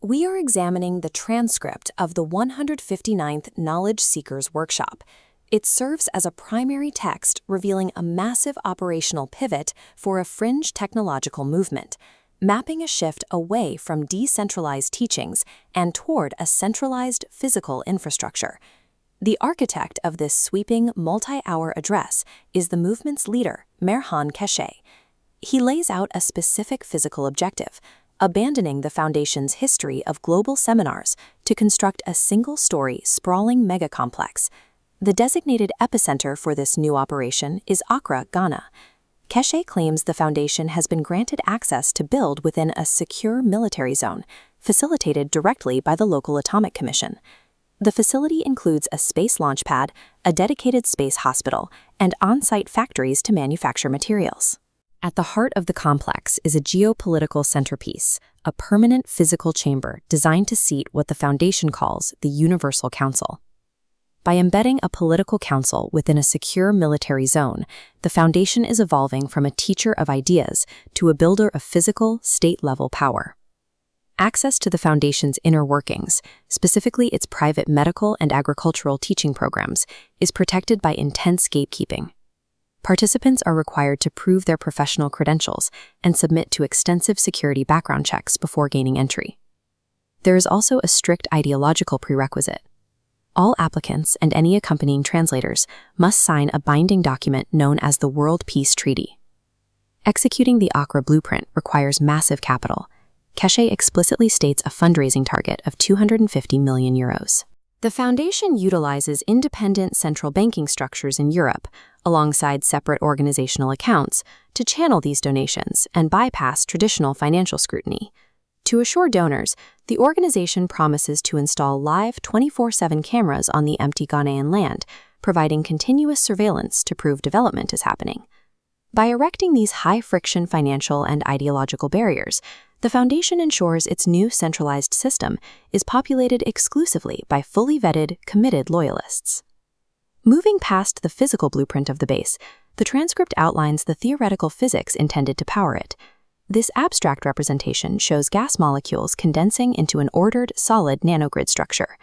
We are examining the transcript of the 159th Knowledge Seekers Workshop. It serves as a primary text revealing a massive operational pivot for a fringe technological movement, mapping a shift away from decentralized teachings and toward a centralized physical infrastructure. The architect of this sweeping, multi-hour address is the movement's leader, Keshe. He lays out a specific physical objective, abandoning the Foundation's history of global seminars to construct a single-story, sprawling megacomplex. The designated epicenter for this new operation is Accra, Ghana. Keshe claims the Foundation has been granted access to build within a secure military zone, facilitated directly by the local Atomic Commission. The facility includes a space launch pad, a dedicated space hospital, and on-site factories to manufacture materials. At the heart of the complex is a geopolitical centerpiece, a permanent physical chamber designed to seat what the Foundation calls the Universal Council. By embedding a political council within a secure military zone, the Foundation is evolving from a teacher of ideas to a builder of physical, state-level power. Access to the Foundation's inner workings, specifically its private medical and agricultural teaching programs, is protected by intense gatekeeping. Participants are required to prove their professional credentials and submit to extensive security background checks before gaining entry. There is also a strict ideological prerequisite. All applicants and any accompanying translators must sign a binding document known as the World Peace Treaty. Executing the Accra blueprint requires massive capital. Keshe explicitly states a fundraising target of €250 million. The Foundation utilizes independent central banking structures in Europe, alongside separate organizational accounts, to channel these donations and bypass traditional financial scrutiny. To assure donors, the organization promises to install live 24/7 cameras on the empty Ghanaian land, providing continuous surveillance to prove development is happening. By erecting these high-friction financial and ideological barriers, the Foundation ensures its new centralized system is populated exclusively by fully vetted, committed loyalists. Moving past the physical blueprint of the base, the transcript outlines the theoretical physics intended to power it. This abstract representation shows gas molecules condensing into an ordered, solid nanogrid structure.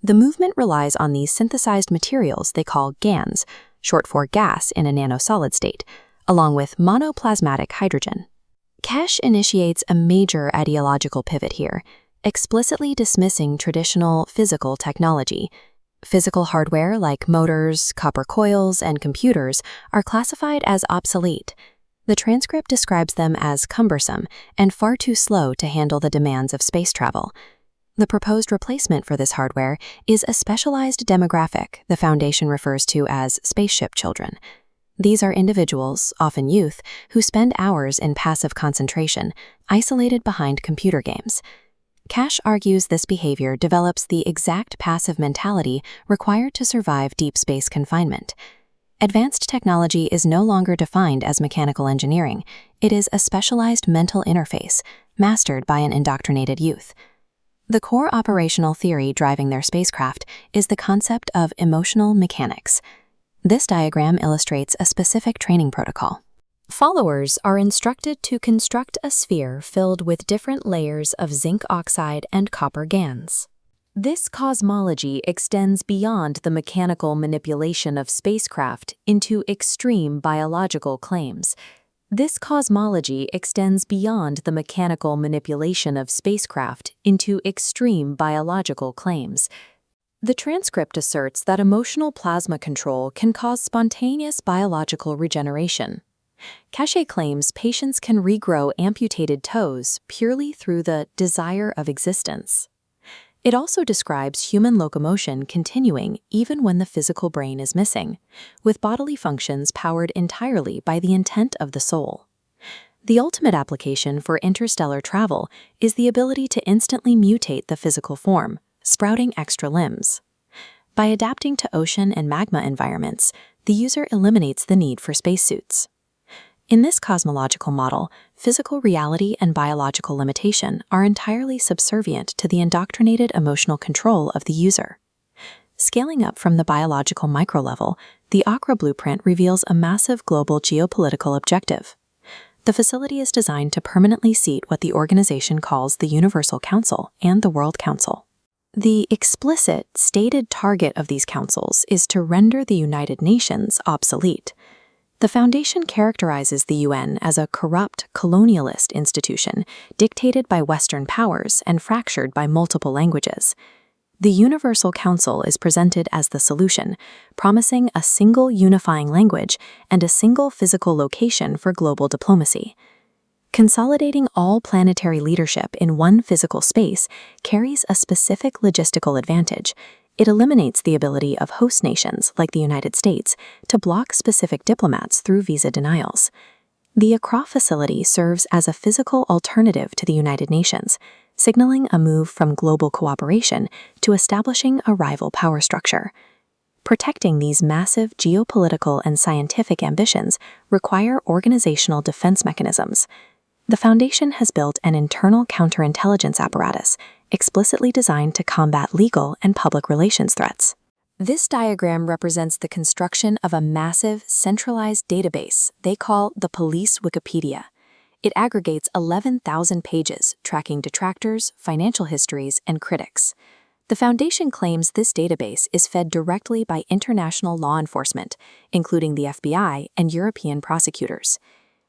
The movement relies on these synthesized materials they call GaNS, short for gas in a nanosolid state, along with monoplasmatic hydrogen. Keshe initiates a major ideological pivot here, explicitly dismissing traditional physical technology. Physical hardware like motors, copper coils, and computers are classified as obsolete. The transcript describes them as cumbersome and far too slow to handle the demands of space travel. The proposed replacement for this hardware is a specialized demographic the Foundation refers to as Spaceship children. These are individuals, often youth, who spend hours in passive concentration, isolated behind computer games. Keshe argues this behavior develops the exact passive mentality required to survive deep space confinement. Advanced technology is no longer defined as mechanical engineering. It is a specialized mental interface, mastered by an indoctrinated youth. The core operational theory driving their spacecraft is the concept of emotional mechanics. This diagram illustrates a specific training protocol. Followers are instructed to construct a sphere filled with different layers of zinc oxide and copper GaNs. This cosmology extends beyond the mechanical manipulation of spacecraft into extreme biological claims. The transcript asserts that emotional plasma control can cause spontaneous biological regeneration. Keshe claims patients can regrow amputated toes purely through the desire of existence. It also describes human locomotion continuing even when the physical brain is missing, with bodily functions powered entirely by the intent of the soul. The ultimate application for interstellar travel is the ability to instantly mutate the physical form, sprouting extra limbs. By adapting to ocean and magma environments, the user eliminates the need for spacesuits. In this cosmological model, physical reality and biological limitation are entirely subservient to the indoctrinated emotional control of the user. Scaling up from the biological micro-level, the Accra blueprint reveals a massive global geopolitical objective. The facility is designed to permanently seat what the organization calls the Universal Council and the World Council. The explicit, stated target of these councils is to render the United Nations obsolete. The Foundation characterizes the UN as a corrupt, colonialist institution dictated by Western powers and fractured by multiple languages. The Universal Council is presented as the solution, promising a single unifying language and a single physical location for global diplomacy. Consolidating all planetary leadership in one physical space carries a specific logistical advantage. It eliminates the ability of host nations, like the United States, to block specific diplomats through visa denials. The Accra facility serves as a physical alternative to the United Nations, signaling a move from global cooperation to establishing a rival power structure. Protecting these massive geopolitical and scientific ambitions require organizational defense mechanisms. The Foundation has built an internal counterintelligence apparatus explicitly designed to combat legal and public relations threats. This diagram represents the construction of a massive, centralized database they call the Police Wikipedia. It aggregates 11,000 pages, tracking detractors, financial histories, and critics. The Foundation claims this database is fed directly by international law enforcement, including the FBI and European prosecutors.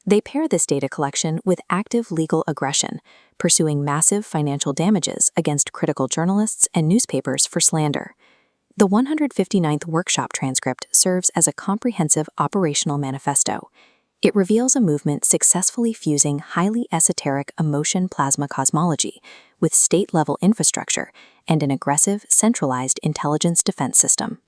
They pair this data collection with active legal aggression, pursuing massive financial damages against critical journalists and newspapers for slander. The 159th workshop transcript serves as a comprehensive operational manifesto. It reveals a movement successfully fusing highly esoteric emotion plasma cosmology with state-level infrastructure and an aggressive, centralized intelligence defense system.